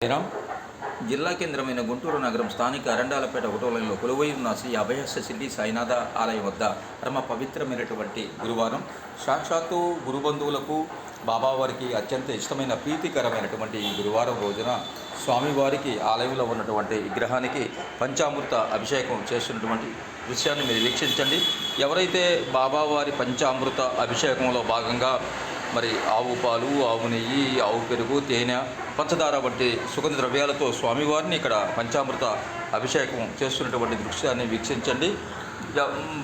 సాయిరాం. జిల్లా కేంద్రమైన గుంటూరు నగరం స్థానిక అరండాలపేట ఒకటో లైన్లో కొలువై ఉన్న శ్రీ అభయహస్త షిరిడి సాయినాథ ఆలయం వద్ద పరమ పవిత్రమైనటువంటి గురువారం సాక్షాత్తు గురుబంధువులకు బాబావారికి అత్యంత ఇష్టమైన ప్రీతికరమైనటువంటి ఈ గురువారం రోజున స్వామివారికి ఆలయంలో ఉన్నటువంటి విగ్రహానికి పంచామృత అభిషేకం చేస్తున్నటువంటి దృశ్యాన్ని మీరు వీక్షించండి. ఎవరైతే బాబావారి పంచామృత అభిషేకంలో భాగంగా మరి ఆవు పాలు, ఆవు నెయ్యి, ఆవు పెరుగు, తేనె, పంచదార వంటి సుగంధ ద్రవ్యాలతో స్వామివారిని ఇక్కడ పంచామృత అభిషేకం చేస్తున్నటువంటి దృశ్యాన్ని వీక్షించండి.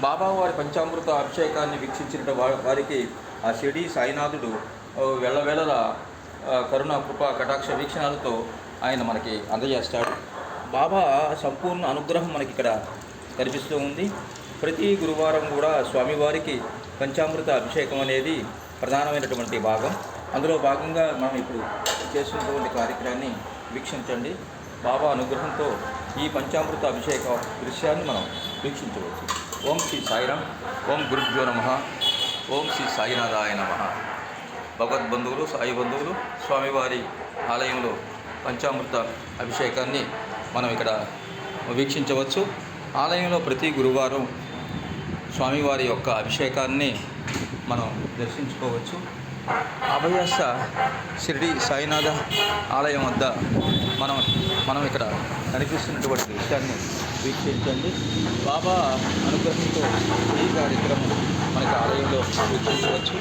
బాబావారి పంచామృత అభిషేకాన్ని వీక్షించిన వారికి ఆ షిరిడి సాయినాథుడు వెళ్ళవేళల కరుణ కృప కటాక్ష వీక్షణాలతో ఆయన మనకి అందజేస్తాడు. బాబా సంపూర్ణ అనుగ్రహం మనకి ఇక్కడ కనిపిస్తూ ఉంది. ప్రతి గురువారం కూడా స్వామివారికి పంచామృత అభిషేకం అనేది ప్రధానమైనటువంటి భాగం. అందులో భాగంగా మనం ఇప్పుడు చేస్తున్నటువంటి కార్యక్రమాన్ని వీక్షించండి. బాబా అనుగ్రహంతో ఈ పంచామృత అభిషేక దృశ్యాన్ని మనం వీక్షించవచ్చు. ఓం శ్రీ సాయిరాం. ఓం గురుభ్యో నమః. ఓం శ్రీ సాయినాథాయ నమః. భగవద్బంధువులు, సాయి బంధువులు స్వామివారి ఆలయంలో పంచామృత అభిషేకాన్ని మనం ఇక్కడ వీక్షించవచ్చు. ఆలయంలో ప్రతి గురువారం స్వామివారి యొక్క అభిషేకాన్ని మనం దర్శించుకోవచ్చు. అభయహస్త షిరిడి సాయినాథ ఆలయం వద్ద మనం ఇక్కడ కనిపిస్తున్నటువంటి దృశ్యాన్ని వీక్షించండి. బాబా అనుగ్రహంతో ఈ కార్యక్రమం మనకి ఆలయంలో వీక్షించవచ్చు.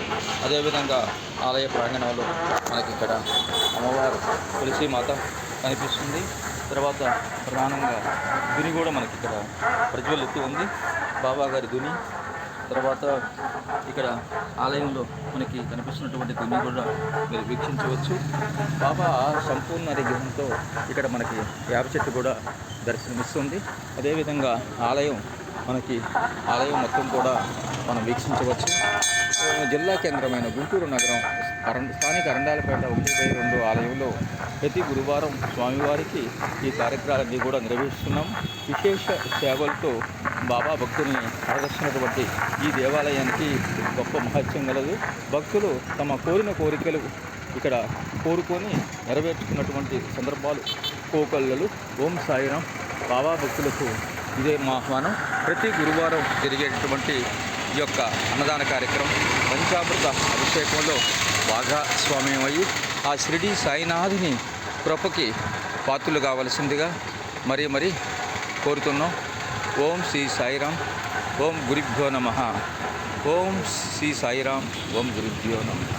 అదేవిధంగా ఆలయ ప్రాంగణంలో మనకి ఇక్కడ అమ్మవారు తులసి మాత కనిపిస్తుంది. తర్వాత ప్రధానంగా దుని కూడా మనకి ఇక్కడ ప్రజ్వలిస్తూ ఉంది. బాబా గారి దుని. తర్వాత ఇక్కడ ఆలయంలో మనకి కనిపిస్తున్నటువంటి దుని కూడా మీరు వీక్షించవచ్చు. బాబా సంపూర్ణ అనుగ్రహంతో ఇక్కడ మనకి వేప చెట్టు కూడా దర్శనమిస్తుంది. అదేవిధంగా ఆలయం మొత్తం కూడా మనం వీక్షించవచ్చు. జిల్లా కేంద్రమైన గుంటూరు నగరం స్థానిక అరండాలపేట 1/2 ఆలయంలో ప్రతి గురువారం స్వామివారికి ఈ కార్యక్రమాన్ని కూడా నిర్వహిస్తున్నాం. విశేష సేవలతో బాబా భక్తుల్ని ఆకర్షించినటువంటి ఈ దేవాలయానికి గొప్ప మహత్యం కలదు. భక్తులు తమ కోరికలు ఇక్కడ కోరుకొని నెరవేర్చుకున్నటువంటి సందర్భాలు కోకొల్లలు. ఓం సాయిరాం. బాబా భక్తులకు ఇదే మా ఆహ్వానం. ప్రతి గురువారం జరిగేటటువంటి ఈ యొక్క అన్నదాన కార్యక్రమం పంచామృత అభిషేకంలో భాగస్వామ్యమయ్యి ఆ షిరిడి సాయినాథుని కృపకి పాత్రలు కావలసిందిగా మరీ కోరుతున్నాం. ఓం శ్రీ సాయిరాం. ఓం గురుభ్యో నమః. ఓం శ్రీ సాయిరాం. ఓం గురుభ్యో నమః.